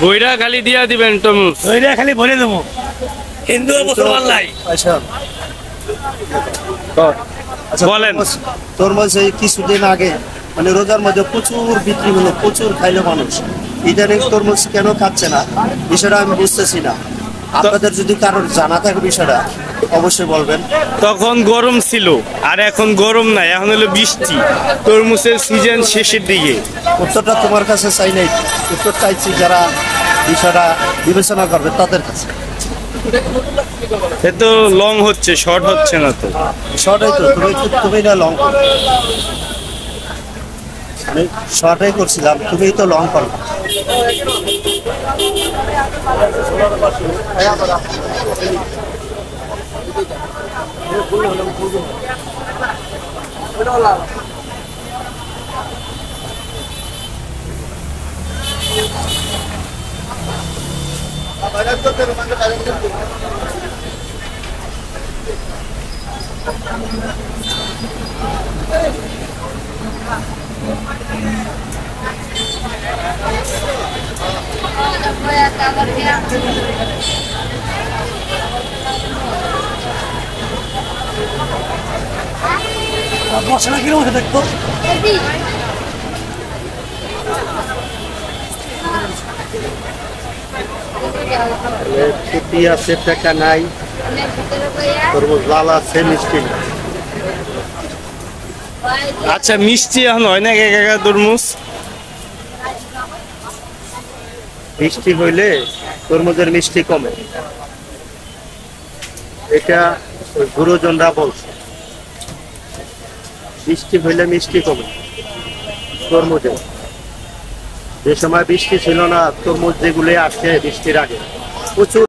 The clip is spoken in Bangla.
বইরা খালি দিয়া দিবেন তরমুজ, ওইটা খালি ভরে দেবো। হিন্দু মুসলমান নাই। আচ্ছা বলেন। তরমুজ এই কিছুদিন আগে মানে রোজার মধ্যে প্রচুর বিক্রি হলো, প্রচুর খাইলো মানুষ। ইদানিং তরমুজ কেন খাচ্ছে না বিষয়টা আমি বুঝতেছি না। আপনাদের যদি কারোর জানা থাকে বিষয়টা অবশ্যই বলবেন। তখন গরম ছিল আর এখন গরম নাই, এখন হলো বৃষ্টি, তরমুজের সিজন শেষের দিকে। উত্তরটা তোমার কাছে চাই নাই, উত্তর চাইছি যারা বিষয়টা বিবেচনা করবে তাদের কাছে। এ তো লং হচ্ছে, শর্ট হচ্ছে না তো। শর্টই তো তুমি না লং, আমি শর্টই করছিলাম, তুমি তো লং করো। মশলা কিরকম হচ্ছে দেখতো। ছুটি আছে, টাকা নাই, তরমুজ লাল আছে, মিষ্টি না। আচ্ছা মিষ্টি এখন হয় না কাকা তরমুজ? মিষ্টি হইলে তরমুজের মিষ্টি কমে, এটা গুরুজনরা বলছে। বৃষ্টি হইলে মিষ্টি কমে তরমুজে। যে সময় বৃষ্টি ছিল না, তরমুজ যেগুলো আসছে বৃষ্টির আগে প্রচুর